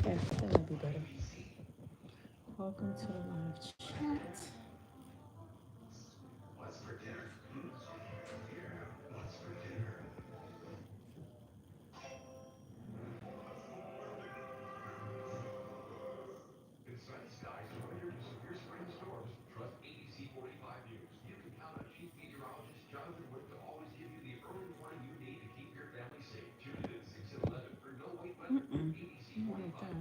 Okay, that'll be better. Welcome to the live chat. Mm-mm. I don't like that.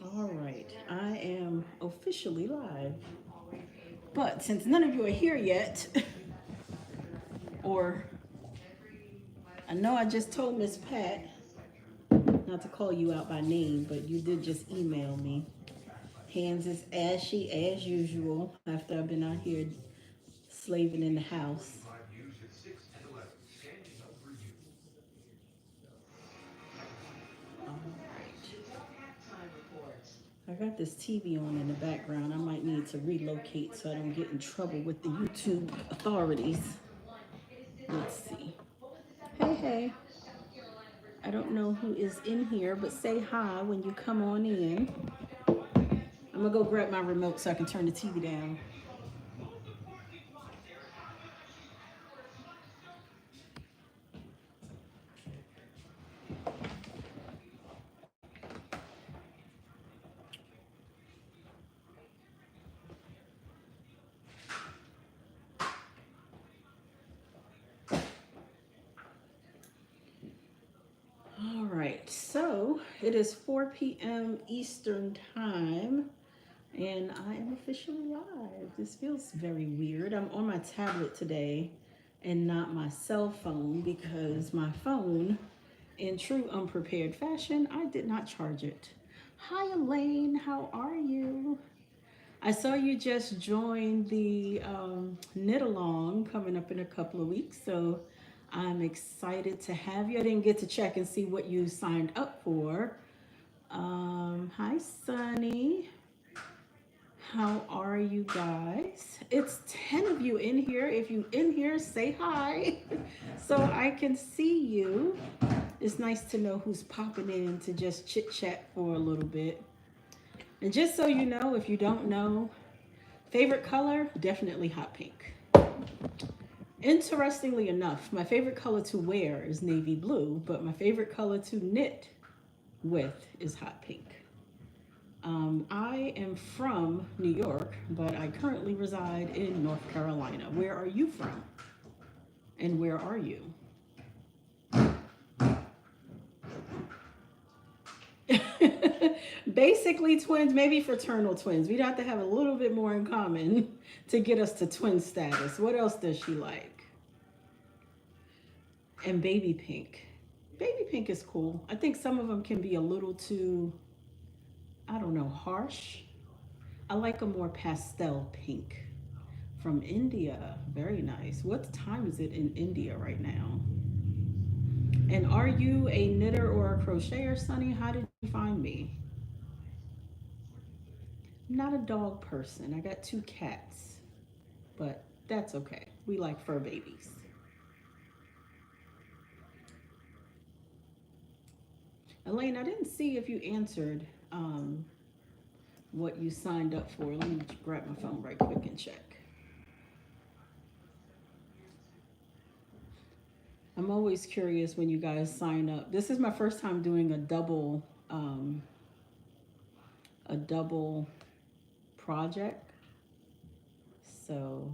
All right, I am officially live. But since none of you are here yet, or I know I just told Miss Pat not to call you out by name, but you did just email me. Hands is ashy as usual after I've been out here slaving in the house. All right. I got this TV on in the background. I might need to relocate so I don't get in trouble with the YouTube authorities. Let's see. Hey, hey. I don't know who is in here, but say hi when you come on in. I'm gonna go grab my remote so I can turn the TV down. All right, so it is 4 p.m. Eastern Time, and I am officially live. This feels very weird. I'm on my tablet today and not my cell phone because my phone, in true unprepared fashion, I did not charge it. Hi, Elaine. How are you? I saw you just joined the knit along coming up in a couple of weeks, so I'm excited to have you. I didn't get to check and see what you signed up for. Hi, Sunny. How are you guys? It's 10 of you in here. If you in here, say hi so I can see you. It's nice to know who's popping in to just chit chat for a little bit. And just so you know, if you don't know, favorite color, definitely hot pink. Interestingly enough, my favorite color to wear is navy blue, but my favorite color to knit with is hot pink. I am from New York, but I currently reside in North Carolina. Where are you from? And where are you? Basically twins, maybe fraternal twins. We'd have to have a little bit more in common to get us to twin status. What else does she like? And baby pink. Baby pink is cool. I think some of them can be a little too, I don't know, harsh. I like a more pastel pink. From India. Very nice. What time is it in India right now? And are you a knitter or a crocheter, Sunny? How did you find me? I'm not a dog person. I got 2 cats, but that's okay. We like fur babies. Elaine, I didn't see if you answered what you signed up for. Let me grab my phone right quick and check. I'm always curious when you guys sign up. This is my first time doing a double project. So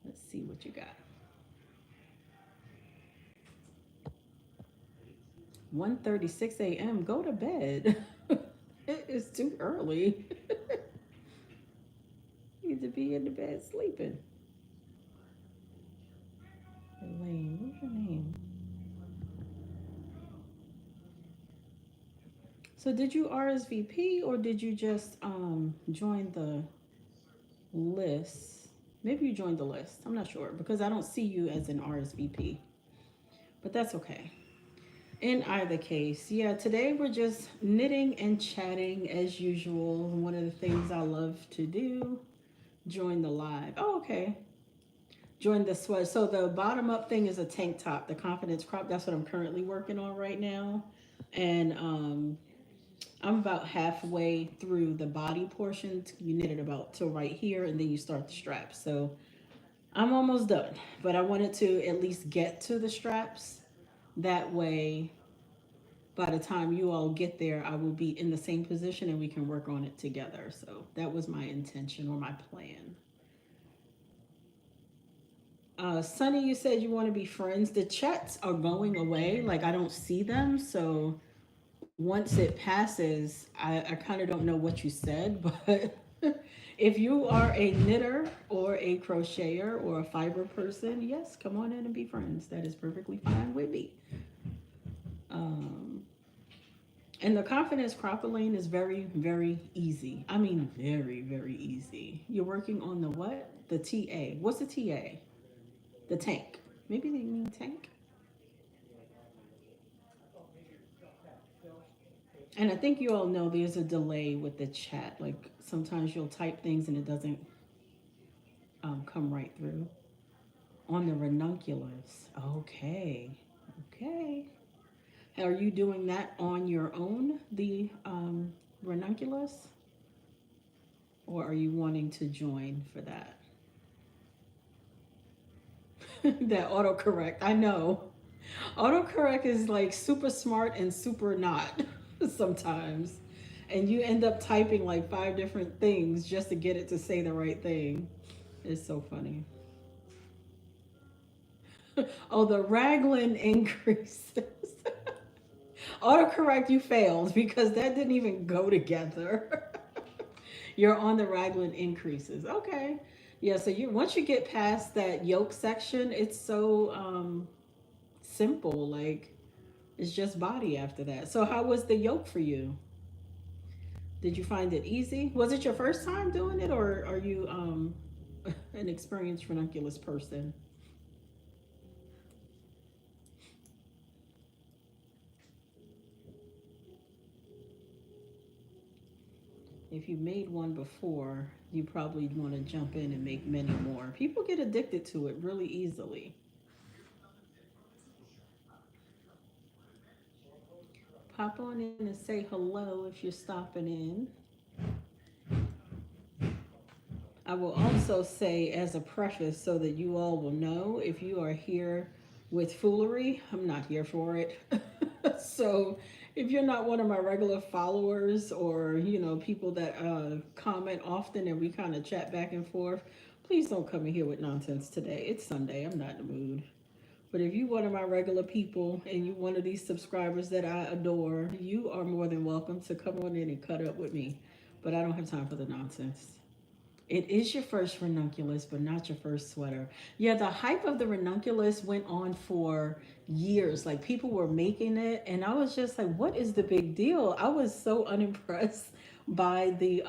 let's see what you got. 1:36 a.m. Go to bed. It is too early. You need to be in the bed sleeping. Elaine, what's your name? So did you RSVP or did you just join the list? Maybe you joined the list. I'm not sure because I don't see you as an RSVP. But that's okay. In either case, yeah, today we're just knitting and chatting as usual. One of the things I love to do. Join the live. Oh, okay. Join the sweat. So the bottom up thing is a tank top, the confidence crop. That's what I'm currently working on right now. And I'm about halfway through the body portion. You knit it about till right here, and then you start the straps. So I'm almost done, but I wanted to at least get to the straps. That way, by the time you all get there, I will be in the same position and we can work on it together. So that was my intention or my plan. Sunny, you said you want to be friends. The chats are going away. Like I don't see them. So once it passes, I kind of don't know what you said. But if you are a knitter or a crocheter or a fiber person, yes, come on in and be friends. That is perfectly fine with me. Um, and the confidence crocoline is very, very easy. I mean, very, very easy. You're working on the what? The TA. What's the TA? The tank. Maybe they mean tank. And I think you all know there's a delay with the chat. Like sometimes you'll type things and it doesn't come right through. On the ranunculus. Okay. Okay. Are you doing that on your own, the ranunculus? Or are you wanting to join for that? That autocorrect. I know. Autocorrect is like super smart and super not sometimes. And you end up typing like five different things just to get it to say the right thing. It's so funny. Oh, the raglan increases. Autocorrect, you failed because that didn't even go together. You're on the raglan increases. Okay. Yeah, so you once you get past that yoke section, it's so simple. Like it's just body after that. So how was the yoke for you? Did you find it easy? Was it your first time doing it, or are you an experienced ranunculus person? If you made one before, you probably want to jump in and make many more. People get addicted to it really easily. Pop on in and say hello if you're stopping in. I will also say, as a preface, so that you all will know, if you are here with foolery, I'm not here for it. So, if you're not one of my regular followers or people that comment often and we kind of chat back and forth, please don't come in here with nonsense today. It's Sunday. I'm not in the mood. But if you one of my regular people and you one of these subscribers that I adore, you are more than welcome to come on in and cut up with me. But I don't have time for the nonsense. It is your first ranunculus, but not your first sweater. Yeah, the hype of the ranunculus went on for years. Like people were making it, and I was just like, "What is the big deal?" I was so unimpressed by the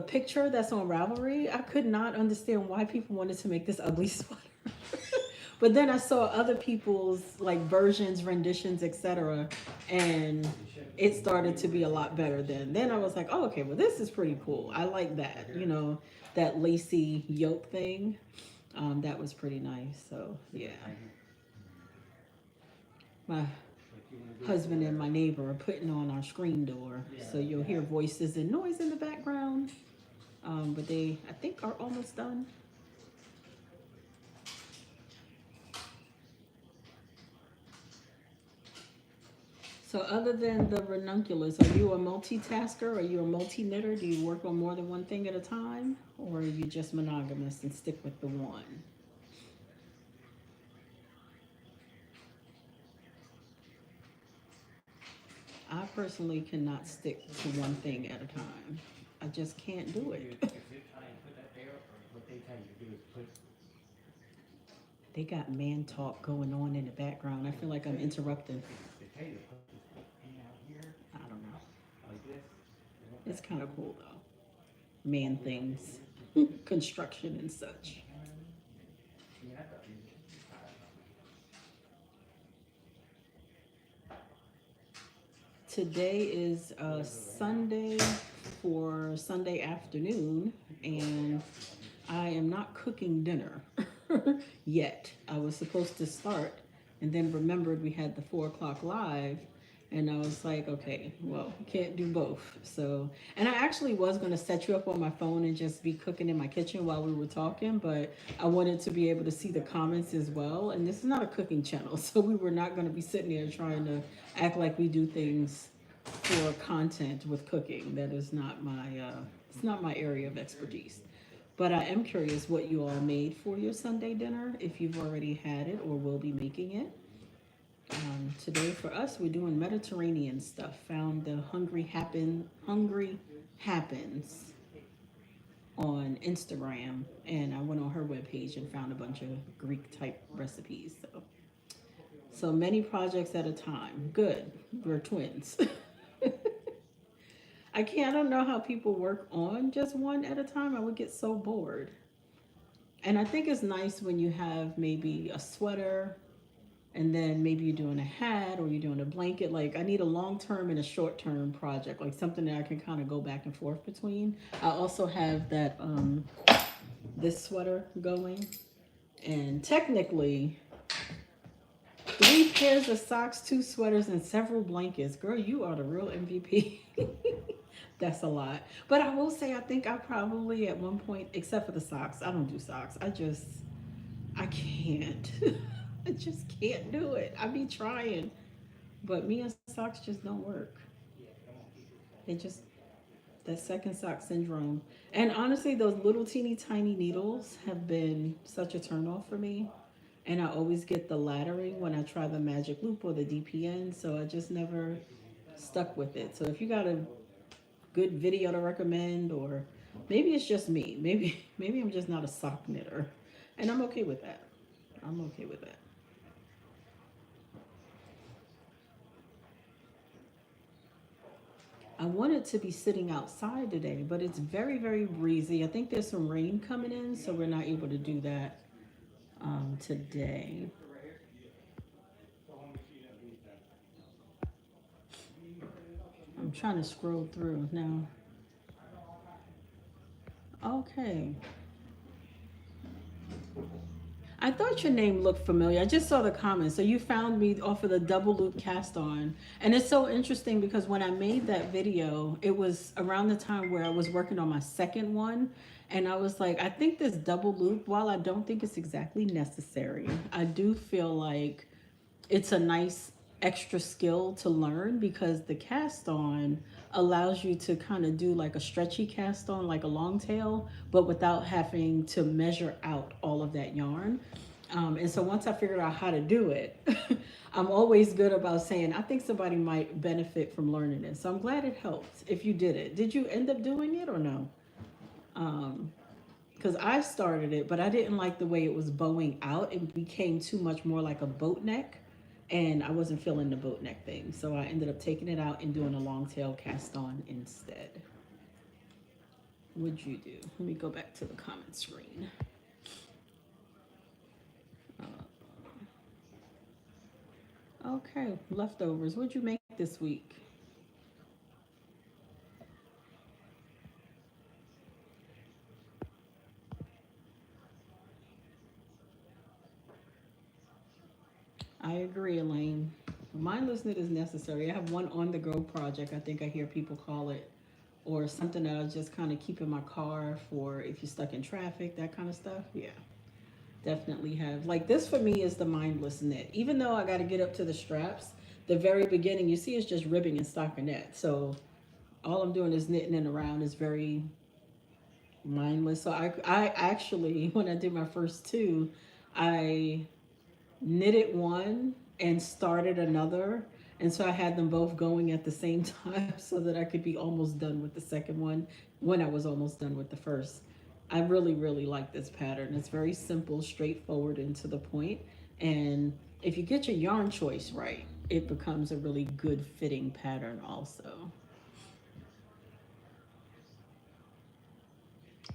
picture that's on Ravelry. I could not understand why people wanted to make this ugly sweater. But then I saw other people's like versions, renditions, etc., and it started to be a lot better. Then I was like, oh, okay, well this is pretty cool. I like that. That lacy yoke thing. That was pretty nice. So yeah, my husband and my neighbor are putting on our screen door, so you'll hear voices and noise in the background. But they, I think, are almost done. So other than the ranunculus, are you a multitasker? Are you a multi-knitter? Do you work on more than one thing at a time? Or are you just monogamous and stick with the one? I personally cannot stick to one thing at a time. I just can't do it. They got man talk going on in the background. I feel like I'm interrupting. I don't know. It's kind of cool though. Man things, construction and such. Today is Sunday for Sunday afternoon, and I am not cooking dinner yet. I was supposed to start, and then remembered we had the 4 o'clock live, and I was like, okay, well, can't do both. So, and I actually was going to set you up on my phone and just be cooking in my kitchen while we were talking, but I wanted to be able to see the comments as well. And this is not a cooking channel, so we were not going to be sitting there trying to act like we do things for content with cooking. That is not my it's not my area of expertise. But I am curious what you all made for your Sunday dinner, if you've already had it or will be making it. Today for us, we're doing Mediterranean stuff. Found the Hungry Happens on Instagram, and I went on her webpage and found a bunch of Greek type recipes. So many projects at a time. Good. We're twins. I don't know how people work on just one at a time. I would get so bored. And I think it's nice when you have maybe a sweater and then maybe you're doing a hat or you're doing a blanket. Like I need a long term and a short term project, like something that I can kind of go back and forth between. I also have that this sweater going, and technically 3 pairs of socks, 2 sweaters, and several blankets. Girl, you are the real MVP. That's a lot. But I will say, I think I probably at one point, except for the socks, I don't do socks. I can't. I just can't do it. I be trying. But me and socks just don't work. They just, that second sock syndrome. And honestly, those little teeny tiny needles have been such a turnoff for me. And I always get the laddering when I try the Magic Loop or the DPN. So I just never stuck with it. So if you got a good video to recommend, or maybe it's just me. Maybe I'm just not a sock knitter, and I'm okay with that. I'm okay with that. I wanted to be sitting outside today, but it's very breezy. I think there's some rain coming in, so we're not able to do that today. I'm trying to scroll through now. Okay. I thought your name looked familiar. I just saw the comment. So you found me off of the double loop cast on. And it's so interesting because when I made that video, it was around the time where I was working on my second one. And I was like, I think this double loop, while I don't think it's exactly necessary, I do feel like it's a nice extra skill to learn, because the cast on allows you to kind of do like a stretchy cast on, like a long tail, but without having to measure out all of that yarn. And so once I figured out how to do it, I'm always good about saying, I think somebody might benefit from learning this. So I'm glad it helped if you did it. Did you end up doing it or no? Because I started it, but I didn't like the way it was bowing out. It became too much more like a boat neck, and I wasn't feeling the boat neck thing. So I ended up taking it out and doing a long tail cast on instead. What'd you do? Let me go back to the comment screen. Okay, leftovers. What'd you make this week? I agree, Elaine. Mindlessness is necessary. I have one on the go project, I think I hear people call it, or something that I'll just kind of keep in my car for if you're stuck in traffic, that kind of stuff. Yeah, definitely have. Like this for me is the mindless knit. Even though I got to get up to the straps, the very beginning you see is just ribbing and stockinette. So all I'm doing is knitting and around is very mindless. So I actually, when I did my first two, I knitted one and started another. And so I had them both going at the same time so that I could be almost done with the second one when I was almost done with the first. I really like this pattern. It's very simple, straightforward, and to the point. And if you get your yarn choice right, it becomes a really good fitting pattern also.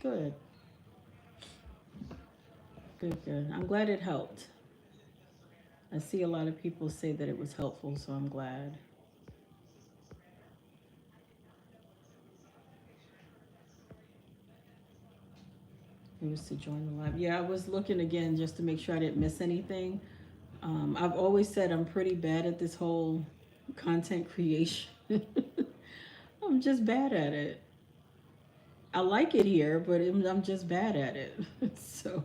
Good, good. I'm glad it helped. I see a lot of people say that it was helpful, so I'm glad. It was to join the live. Yeah, I was looking again just to make sure I didn't miss anything. I've always said I'm pretty bad at this whole content creation. I'm just bad at it. I like it here, but I'm just bad at it. So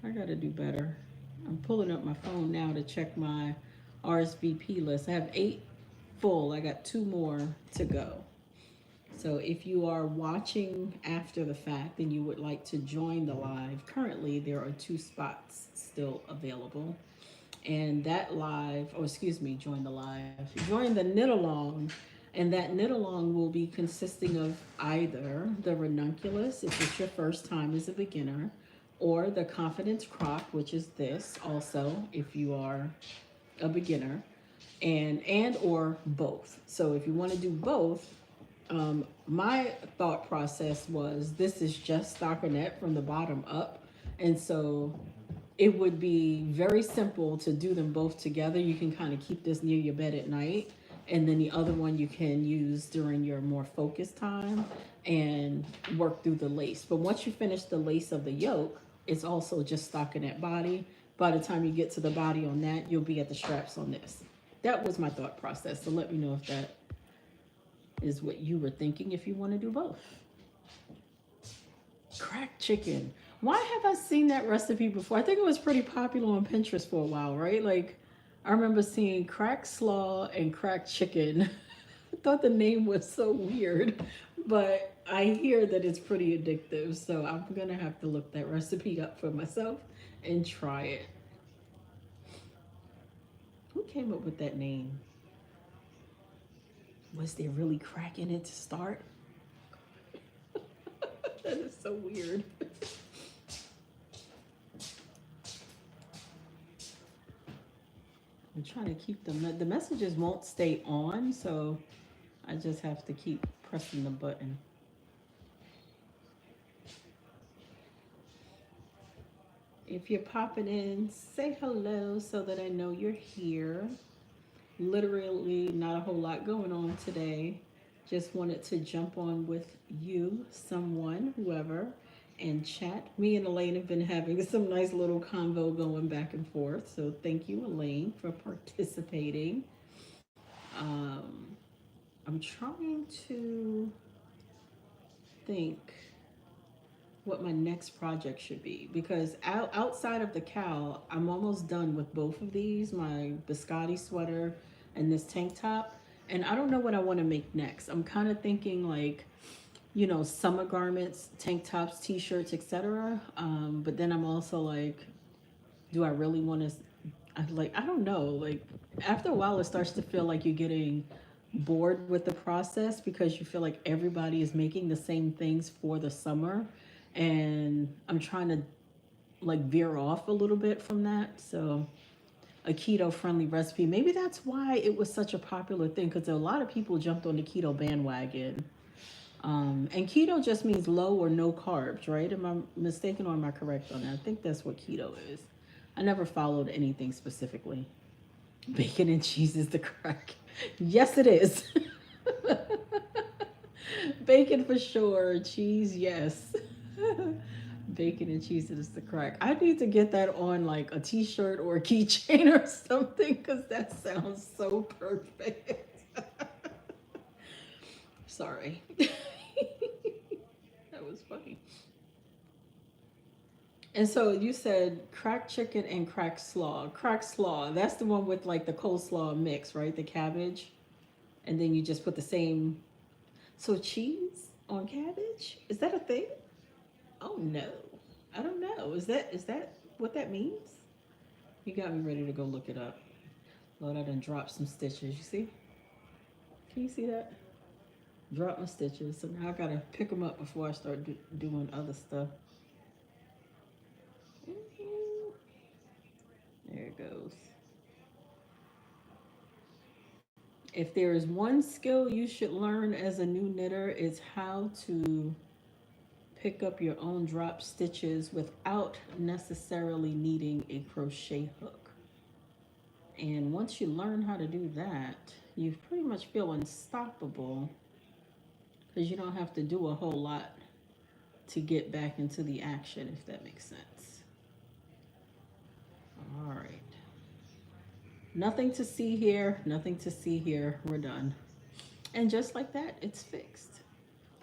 I got to do better. I'm pulling up my phone now to check my RSVP list. I have 8 full. I got 2 more to go. So if you are watching after the fact and you would like to join the live, currently there are 2 spots still available. And that live, or excuse me, join the live, join the knit along, and that knit along will be consisting of either the ranunculus, if it's your first time as a beginner, or the confidence croc, which is this also, if you are a beginner, and or both. So if you want to do both, my thought process was this is just stockinette from the bottom up, and so it would be very simple to do them both together. You can kind of keep this near your bed at night, and then the other one you can use during your more focused time and work through the lace. But once you finish the lace of the yoke, it's also just stockinette body. By the time you get to the body on that, you'll be at the straps on this. That was my thought process. So let me know if that is what you were thinking, if you want to do both. Cracked chicken. Why have I seen that recipe before? I think it was pretty popular on Pinterest for a while, right? Like, I remember seeing cracked slaw and cracked chicken. I thought the name was so weird, but I hear that it's pretty addictive, so I'm gonna have to look that recipe up for myself and try it. Who came up with that name? Was there really crack in it to start? That is so weird. I'm trying to keep them. The messages won't stay on, so I just have to keep pressing the button. If you're popping in, say hello so that I know you're here. Literally, not a whole lot going on today. Just wanted to jump on with you, someone, whoever, and chat. Me and Elaine have been having some nice little convo going back and forth. So thank you, Elaine, for participating. Um, I'm trying to think what my next project should be because outside of the cowl, I'm almost done with both of these, my biscotti sweater and this tank top. And I don't know what I want to make next. I'm kind of thinking like, summer garments, tank tops, t-shirts, etc. But then I'm also like, do I really want to? I don't know. Like after a while, it starts to feel like you're getting bored with the process because you feel like everybody is making the same things for the summer, and I'm trying to like veer off a little bit from that. So a keto friendly recipe. Maybe that's why it was such a popular thing because a lot of people jumped on the keto bandwagon. And keto just means low or no carbs, right? Am I mistaken or am I correct on that? I think that's what keto is. I never followed anything specifically. Bacon and cheese is the crack. Yes, it is. Bacon for sure. Cheese, yes. Bacon and cheese is the crack. I need to get that on like a t-shirt or a keychain or something because that sounds so perfect. Sorry. That was funny. And so you said cracked chicken and cracked slaw. Cracked slaw, that's the one with like the coleslaw mix, right? The cabbage. And then you just put the same. So cheese on cabbage? Is that a thing? Oh no. I don't know. Is that what that means? You got me ready to go look it up. Lord, I done dropped some stitches. You see? Can you see that? Drop my stitches. So now I gotta pick them up before I start doing other stuff. Mhm. There it goes. If there is one skill you should learn as a new knitter, it's how to pick up your own drop stitches without necessarily needing a crochet hook. And once you learn how to do that, you pretty much feel unstoppable because you don't have to do a whole lot to get back into the action, if that makes sense. All right. Nothing to see here, nothing to see here. We're done. And just like that, it's fixed.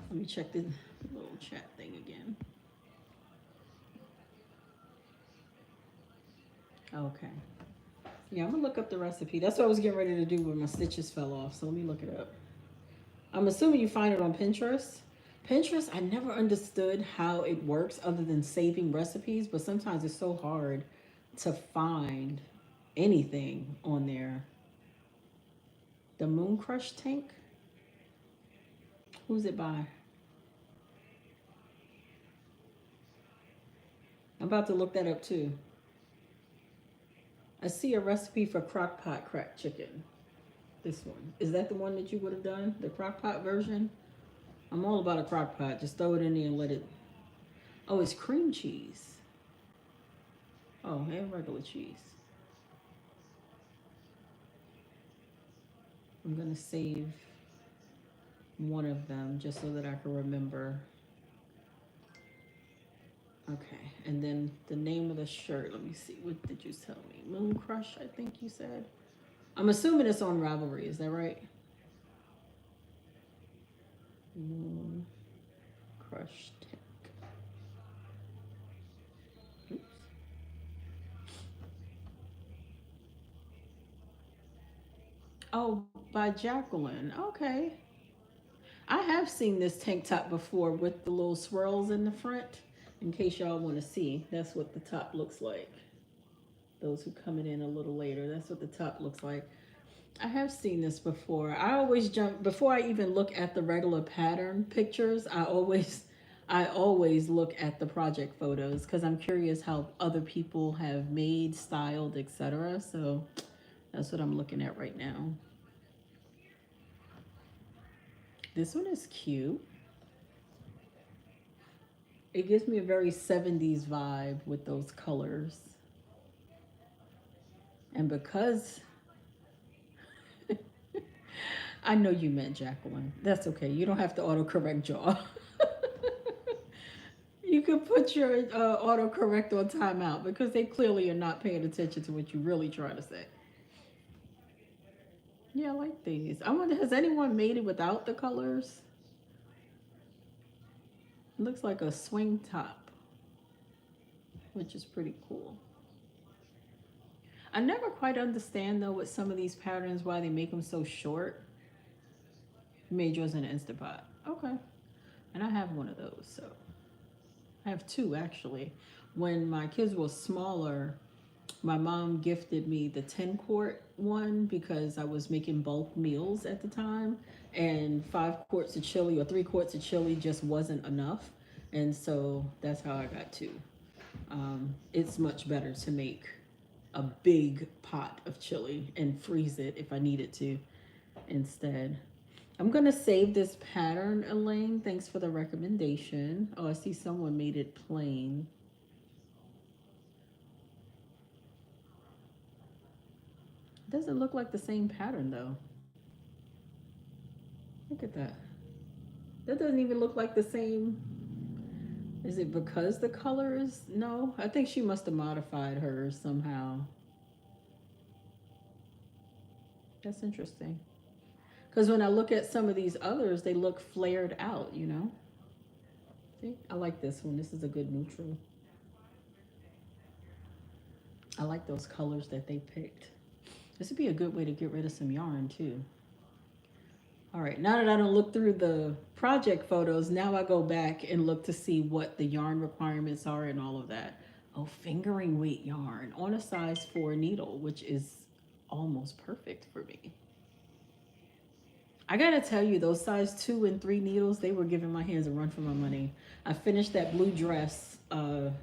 Let me check the little chat thing again. Okay. Yeah, I'm gonna look up the recipe. That's what I was getting ready to do when my stitches fell off. So let me look it up. I'm assuming you find it on Pinterest. Pinterest, I never understood how it works other than saving recipes, but sometimes it's so hard to find anything on there. The Moon Crush tank? Who's it by? I'm about to look that up too. I see a recipe for crock pot cracked chicken. This one. Is that the one that you would have done? The crock pot version? I'm all about a crock pot. Just throw it in there and let it. Oh, it's cream cheese. Oh, and regular cheese. I'm going to save one of them just so that I can remember. Okay, and then the name of the shirt. Let me see. What did you tell me? Moon Crush, I think you said. I'm assuming it's on Ravelry. Is that right? Moon Crush tank. Oops. Oh, by Jacqueline. Okay. I have seen this tank top before with the little swirls in the front. In case y'all want to see, that's what the top looks like. Those who coming in a little later, that's what the top looks like. I have seen this before. I always jump before I even look at the regular pattern pictures. I always look at the project photos because I'm curious how other people have made, styled, etc. So that's what I'm looking at right now. This one is cute. It gives me a very 70s vibe with those colors. And because I know you meant Jacqueline. That's okay. You don't have to autocorrect jaw. You can put your autocorrect on timeout because they clearly are not paying attention to what you're really trying to say. Yeah, I like these. I wonder, has anyone made it without the colors? It looks like a swing top, which is pretty cool. I never quite understand though with some of these patterns why they make them so short. You made yours in an Instant Pot. Okay. And I have one of those, so I have two actually. When my kids were smaller, my mom gifted me the 10 quart one because I was making bulk meals at the time, and 5 quarts of chili or 3 quarts of chili just wasn't enough. And so that's how I got two. It's much better to make a big pot of chili and freeze it if I needed to instead. I'm going to save this pattern, Elaine. Thanks for the recommendation. Oh, I see someone made it plain. It doesn't look like the same pattern though. Look at that. That doesn't even look like the same. Is it because the colors? No, I think she must have modified hers somehow. That's interesting. Because when I look at some of these others, they look flared out, you know? See, I like this one. This is a good neutral. I like those colors that they picked. This would be a good way to get rid of some yarn too. All right, now that I don't look through the project photos, now I go back and look to see what the yarn requirements are and all of that. Oh, fingering weight yarn on a size 4 needle, which is almost perfect for me. I gotta tell you, those size 2 and 3 needles, they were giving my hands a run for my money. I finished that blue dress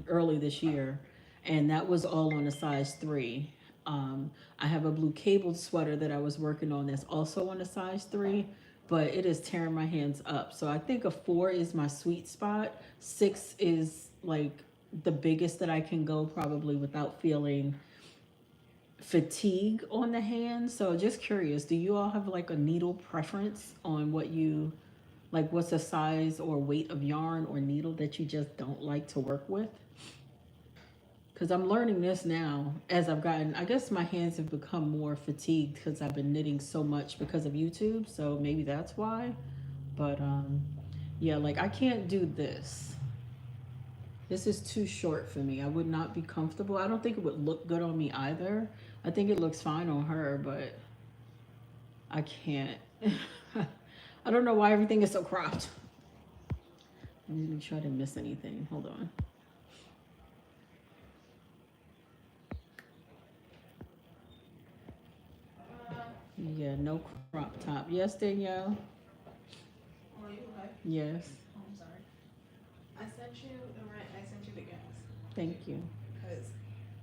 early this year, and that was all on a size 3. I have a blue cabled sweater that I was working on that's also on a size 3, but it is tearing my hands up. So I think a 4 is my sweet spot. 6 is like the biggest that I can go probably without feeling fatigue on the hand. So just curious, do you all have like a needle preference on what you Like, what's a size or weight of yarn or needle that you just don't like to work with? Because I'm learning this now as I've gotten, I guess my hands have become more fatigued because I've been knitting so much because of YouTube. So maybe that's why. But yeah, like I can't do this. This is too short for me. I would not be comfortable. I don't think it would look good on me either. I think it looks fine on her, but I can't. I don't know why everything is so cropped. Let me make sure I didn't miss anything. Hold on. Yeah, no crop top. Yes, Danielle? Are you okay? Yes. Oh, I'm sorry. I sent you the rent. I sent you the gas Thank you. because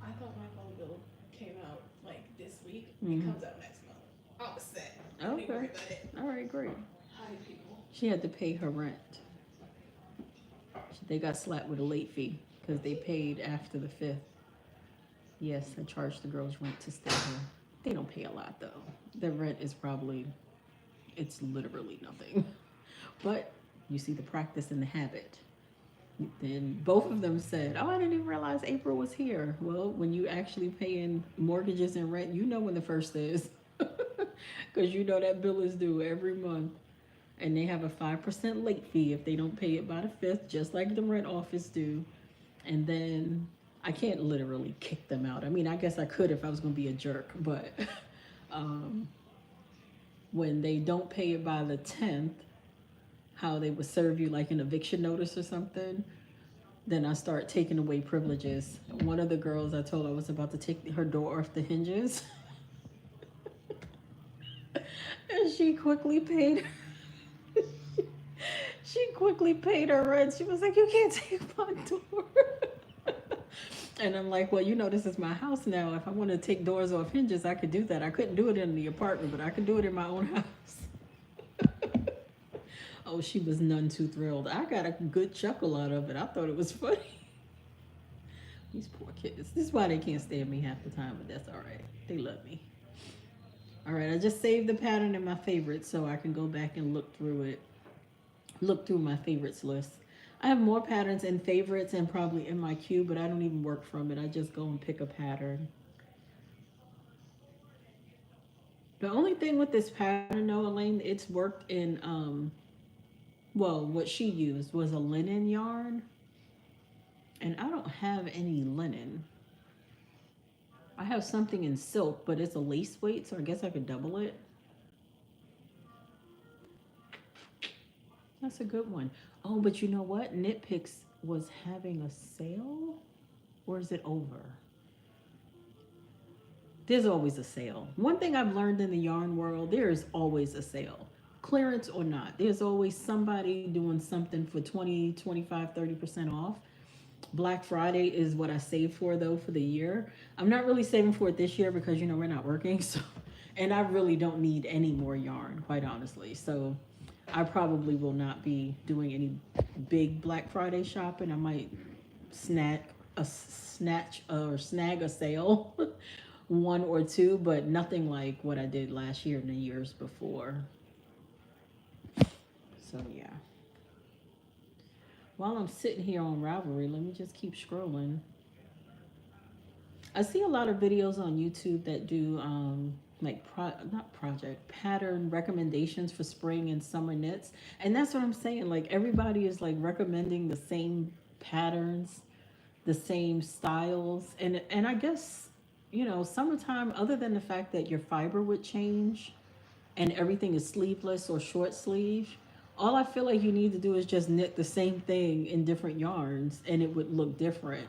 I thought my phone bill came out like this week. It Mm-hmm. comes out next month. I was set. Don't even Okay. worry about it. All right, great. Hi, people. She had to pay her rent. They got slapped with a late fee because they paid after the 5th. Yes, I charged the girls rent to stay here. They don't pay a lot though. Their rent is probably, it's literally nothing. But you see the practice and the habit. Then both of them said, "Oh, I didn't even realize April was here." Well, when you actually paying mortgages and rent, you know when the first is, because you know that bill is due every month, and they have a 5% late fee if they don't pay it by the 5th, just like the rent office do. And then I can't literally kick them out. I mean, I guess I could if I was going to be a jerk, but um, when they don't pay it by the 10th, how they would serve you like an eviction notice or something, then I start taking away privileges. One of the girls, I told I was about to take her door off the hinges, and she quickly paid. She quickly paid her rent. She was like, "You can't take my door." And I'm like, "Well, you know, this is my house now. If I want to take doors off hinges, I could do that. I couldn't do it in the apartment, but I could do it in my own house." Oh, she was none too thrilled. I got a good chuckle out of it. I thought it was funny. These poor kids. This is why they can't stand me half the time, but that's all right. They love me. All right, I just saved the pattern in my favorites so I can go back and look through it. Look through my favorites list. I have more patterns in favorites and probably in my queue, but I don't even work from it. I just go and pick a pattern. The only thing with this pattern, though, Elaine, it's worked in, well, what she used was a linen yarn, and I don't have any linen. I have something in silk, but it's a lace weight, so I guess I could double it. That's a good one. Oh, but you know what? Knit Picks was having a sale, or is it over? There's always a sale. One thing I've learned in the yarn world, there is always a sale. Clearance or not, there's always somebody doing something for 20, 25, 30% off. Black Friday is what I save for though for the year. I'm not really saving for it this year because you know we're not working, so and I really don't need any more yarn, quite honestly. So I probably will not be doing any big Black Friday shopping. I might snatch or snag a sale, one or two, but nothing like what I did last year and the years before. So yeah. While I'm sitting here on Ravelry, let me just keep scrolling. I see a lot of videos on YouTube that do like not project pattern recommendations for spring and summer knits, and that's what I'm saying. Like everybody is like recommending the same patterns, the same styles, and I guess you know summertime. Other than the fact that your fiber would change, and everything is sleeveless or short sleeve. All I feel like you need to do is just knit the same thing in different yarns and it would look different.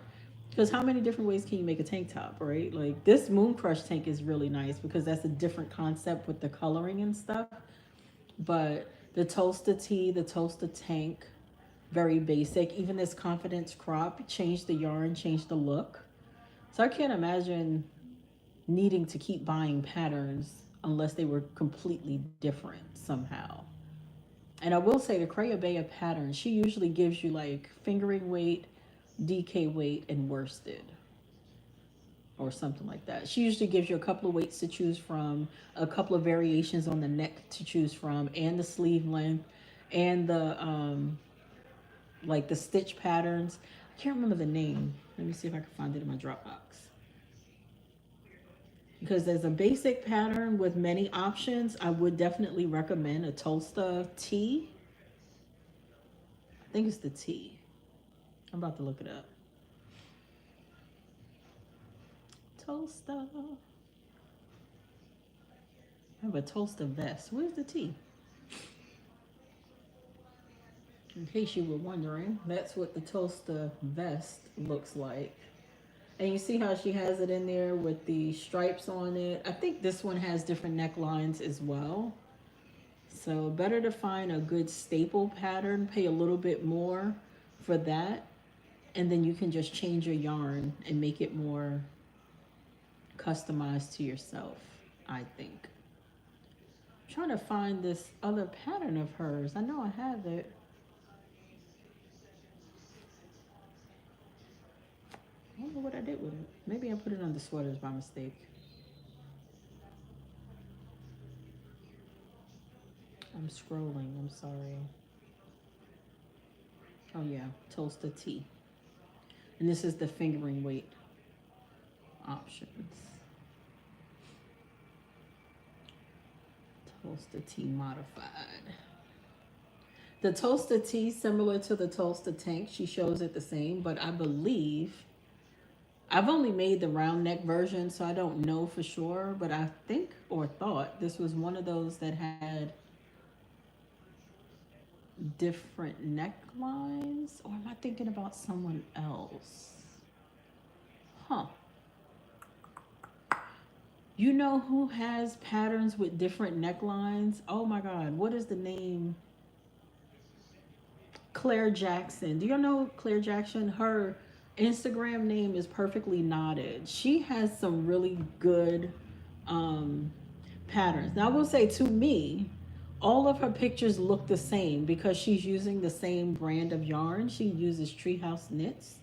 Because how many different ways can you make a tank top, right? Like this Moon Crush tank is really nice because that's a different concept with the coloring and stuff. But the Toaster Tee, the Toaster Tank, very basic. Even this Confidence Crop, changed the yarn, changed the look. So I can't imagine needing to keep buying patterns unless they were completely different somehow. And I will say the Crayabea pattern, she usually gives you like fingering weight, DK weight, and worsted or something like that. She usually gives you a couple of weights to choose from, a couple of variations on the neck to choose from, and the sleeve length. and the like the stitch patterns. I can't remember the name. Let me see if I can find it in my Dropbox. Because there's a basic pattern with many options. I would definitely recommend a Tulsa T. I think it's the T. I'm about to look it up. Tulsa. I have a Tulsa vest. Where's the T? In case you were wondering, that's what the Tulsa vest looks like. And you see how she has it in there with the stripes on it. I think this one has different necklines as well. So better to find a good staple pattern, pay a little bit more for that, and then you can just change your yarn and make it more customized to yourself, I think. I'm trying to find this other pattern of hers. I know I have it. I don't know what I did with it. Maybe I put it on the sweaters by mistake. I'm scrolling. I'm sorry. Oh yeah, Toaster Tea. And this is the fingering weight options. Toaster Tea modified. The Toaster Tea, similar to the Toaster Tank, she shows it the same, but I believe I've only made the round neck version, so I don't know for sure, but I think or thought this was one of those that had different necklines, or am I thinking about someone else? Huh. You know who has patterns with different necklines? Oh my God, what is the name? Claire Jackson. Do you know Claire Jackson? Her Instagram name is Perfectly Knotted. She has some really good um, patterns. Now, I will say to me, all of her pictures look the same because she's using the same brand of yarn. She uses Treehouse Knits.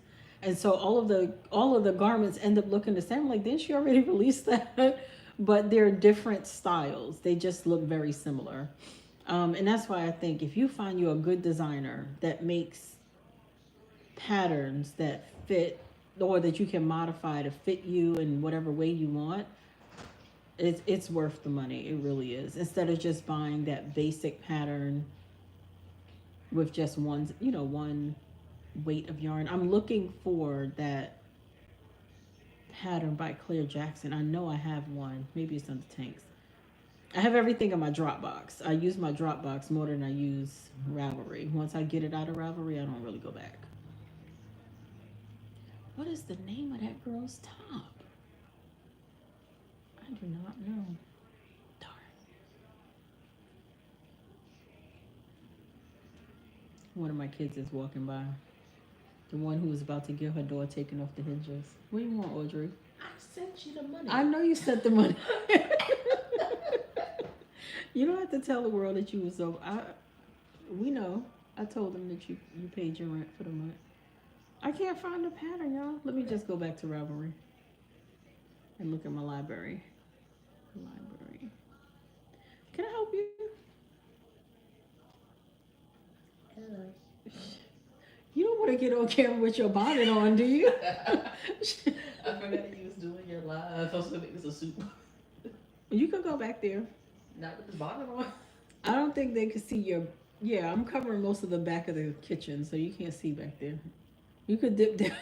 And so all of the garments end up looking the same. I'm like, didn't she already release that? But they're different styles. They just look very similar. And that's why I think if you find you a good designer that makes patterns that fit or that you can modify to fit you in whatever way you want, it's worth the money. It really is. Instead of just buying that basic pattern with just one weight of yarn. I'm looking for that pattern by Claire Jackson. I know I have one. Maybe it's on the tanks. I have everything in my Dropbox. I use my Dropbox more than I use Ravelry. Once I get it out of Ravelry, I don't really go back. What is the name of that girl's top? I do not know. Darn. One of my kids is walking by. The one who was about to get her door taken off the hinges. What do you want, Audrey? I sent you the money. I know you sent the money. You don't have to tell the world that you was so. We know. I told them that you paid your rent for the month. I can't find the pattern, y'all. Let me just go back to Ravelry and look at my library. Library. Can I help you? Hello. You don't want to get on camera with your bonnet on, do you? I forgot you was doing your live. I was gonna make this a soup. You could go back there. Not with the bonnet on. I don't think they could see your. Yeah, I'm covering most of the back of the kitchen, so you can't see back there. You could dip down.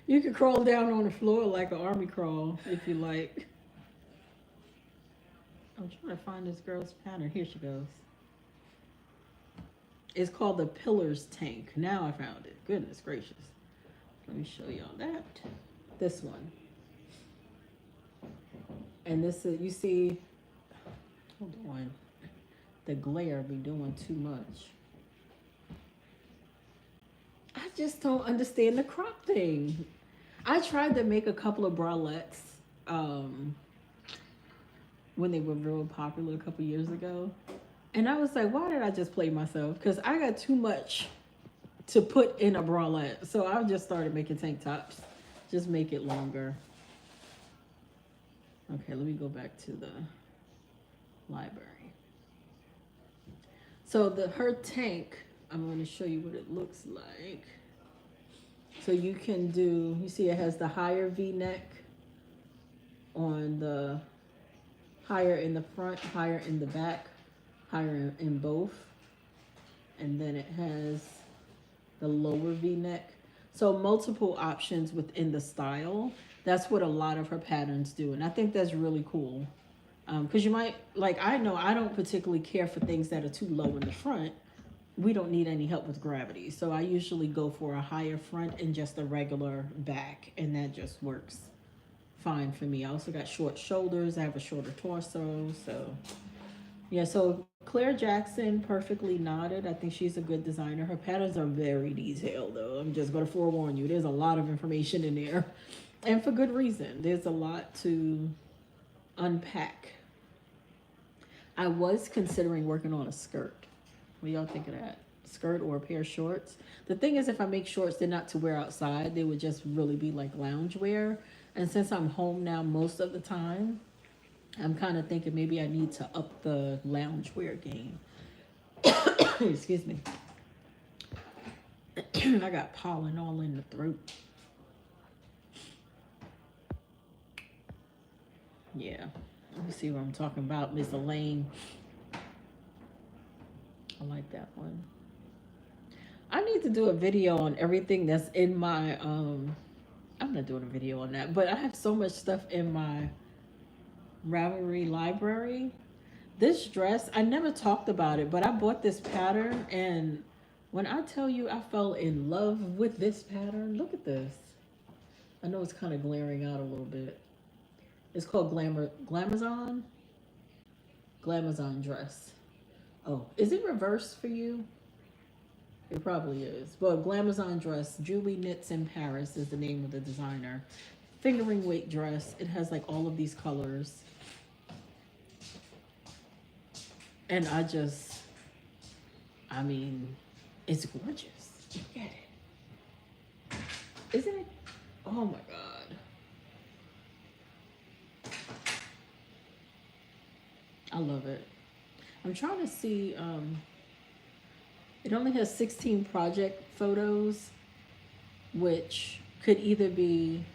You could crawl down on the floor like an army crawl if you like. I'm trying to find this girl's pattern. Here she goes. It's called the Pillars Tank. Now I found it. Goodness gracious. Let me show y'all that. This one. And this is, you see, hold on. The glare be doing too much. I just don't understand the crop thing. I tried to make a couple of bralettes when they were real popular a couple years ago. And I was like, why did I just play myself? Because I got too much to put in a bralette. So I just started making tank tops. Just make it longer. Okay, let me go back to the library. So her tank, I'm going to show you what it looks like. So you can do, you see it has the higher V-neck on the higher in the front, higher in the back, higher in both. And then it has the lower V-neck. So multiple options within the style. That's what a lot of her patterns do. And I think that's really cool. Because you might, like, I know I don't particularly care for things that are too low in the front. We don't need any help with gravity. So I usually go for a higher front and just a regular back. And that just works fine for me. I also got short shoulders. I have a shorter torso. So, yeah, so Claire Jackson, perfectly knotted. I think she's a good designer. Her patterns are very detailed, though. I'm just going to forewarn you. There's a lot of information in there. And for good reason. There's a lot to unpack. I was considering working on a skirt. What do y'all think of that? Skirt or a pair of shorts? The thing is, if I make shorts, they're not to wear outside. They would just really be like lounge wear. And since I'm home now most of the time, I'm kind of thinking maybe I need to up the loungewear game. Excuse me. I got pollen all in the throat. Yeah. Let me see what I'm talking about. Miss Elaine. I like that one. I need to do a video on everything that's in my I'm not doing a video on that, but I have so much stuff in my Ravelry library. This dress, I never talked about it, but I bought this pattern, and when I tell you I fell in love with this pattern, look at this. I know it's kind of glaring out a little bit. It's called Glamazon dress. Oh, is it reversed for you? It probably is. But Glamazon dress, Julie Knits in Paris is the name of the designer. Fingering weight dress. It has like all of these colors. And I mean, it's gorgeous. Look at it. Isn't it? Oh my God. I love it. I'm trying to see, it only has 16 project photos, which could either be,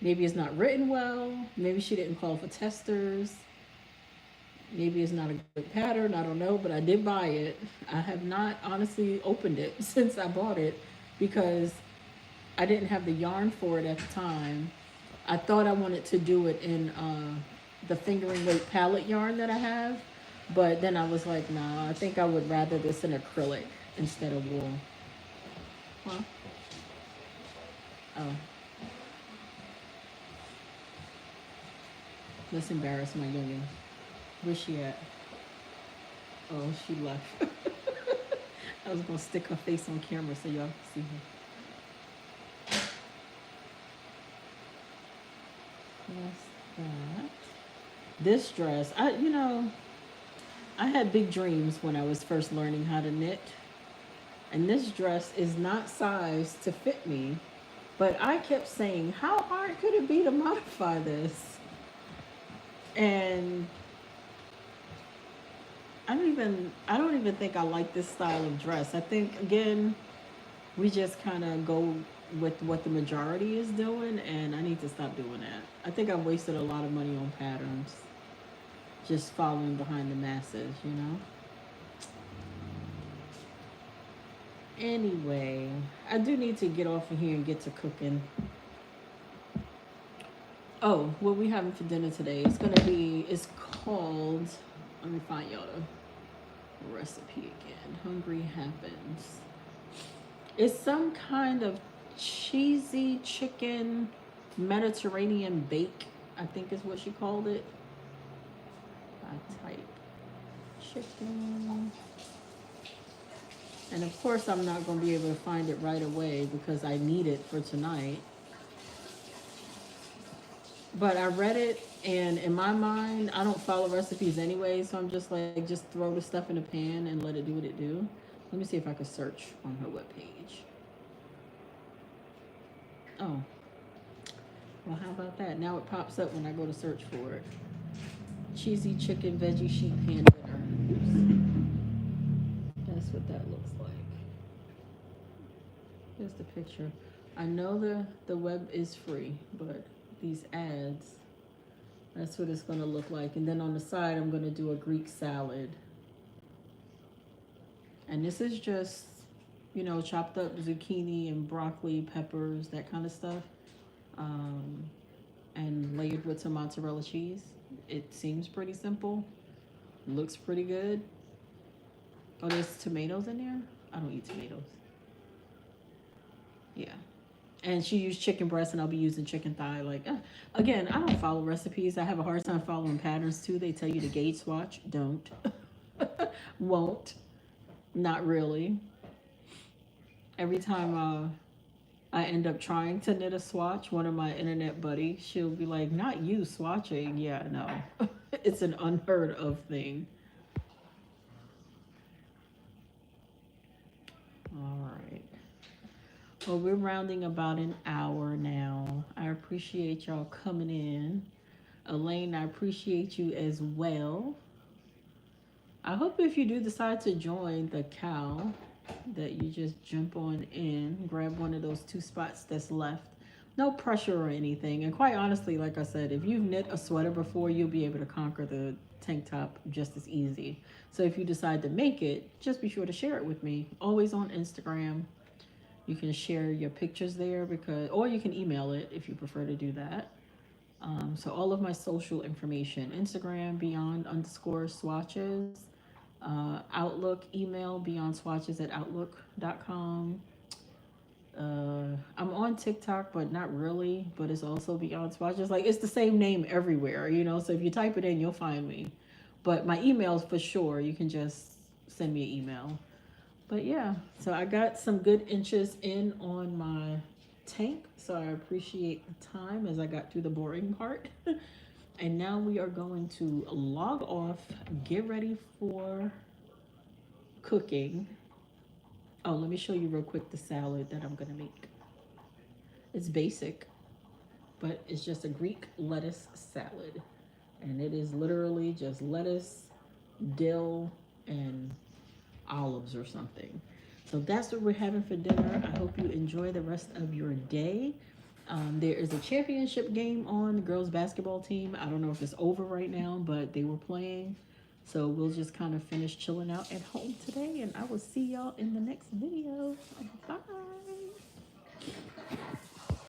maybe it's not written well, maybe she didn't call for testers, maybe it's not a good pattern, I don't know, but I did buy it. I have not honestly opened it since I bought it because I didn't have the yarn for it at the time. I thought I wanted to do it in the fingering weight palette yarn that I have, but then I was like, nah, I think I would rather this in acrylic instead of wool. Huh? Oh. Let's embarrass my youngin'. Where's she at? Oh, she left. I was gonna stick her face on camera so y'all can see her. What's that? This dress, I had big dreams when I was first learning how to knit. And this dress is not sized to fit me, but I kept saying, how hard could it be to modify this? And I don't even think I like this style of dress. I think again, we just kind of go with what the majority is doing, and I need to stop doing that. I think I've wasted a lot of money on patterns, just following behind the masses, you know? Anyway, I do need to get off of here and get to cooking. Oh, what we having for dinner today? It's called, let me find y'all the recipe again. Hungry Happens. It's some kind of cheesy chicken Mediterranean bake, I think is what she called it. I type chicken. And of course I'm not going to be able to find it right away because I need it for tonight. But I read it, and in my mind, I don't follow recipes anyway, so I'm just like, just throw the stuff in a pan and let it do what it do. Let me see if I can search on her webpage. Oh. Well, how about that? Now it pops up when I go to search for it. Cheesy chicken veggie sheet pan dinner. Oops. what that looks like. Here's the picture. I know the web is free, but these ads, that's what it's gonna look like. And then on the side, I'm gonna do a Greek salad. And this is just, you know, chopped up zucchini and broccoli, peppers, that kind of stuff, um, and layered with some mozzarella cheese. It seems pretty simple. Looks pretty good. Oh, there's tomatoes in there? I don't eat tomatoes. Yeah. And she used chicken breast, and I'll be using chicken thigh. Like, again, I don't follow recipes. I have a hard time following patterns too. They tell you to gauge swatch. Don't. Won't. Not really. Every time I end up trying to knit a swatch, one of my internet buddies, she'll be like, "Not you swatching." Yeah, no. It's an unheard of thing. All right. Well, we're rounding about an hour now. I appreciate y'all coming in. Elaine, I appreciate you as well. I hope if you do decide to join the cow, that you just jump on in, grab one of those two spots that's left. No pressure or anything. And quite honestly, like I said, if you've knit a sweater before, you'll be able to conquer the tank top just as easy. So if you decide to make it, just be sure to share it with me. Always on Instagram. You can share your pictures there, because, or you can email it if you prefer to do that. So all of my social information: Instagram, beyond_swatches, Outlook email, beyondswatches@outlook.com. I'm on TikTok, but not really. But it's also Beyond Swatches. Like, it's the same name everywhere, you know. So if you type it in, you'll find me. But my emails for sure. You can just send me an email. But yeah, so I got some good inches in on my tank. So I appreciate the time as I got through the boring part. And now we are going to log off, get ready for cooking. Oh, let me show you real quick the salad that I'm gonna make. It's basic, but it's just a Greek lettuce salad. And it is literally just lettuce, dill, and olives or something. So that's what we're having for dinner. I hope you enjoy the rest of your day. There is a championship game on, the girls basketball team. I don't know if it's over right now, but they were playing. So we'll just kind of finish chilling out at home today, and I will see y'all in the next video. Bye.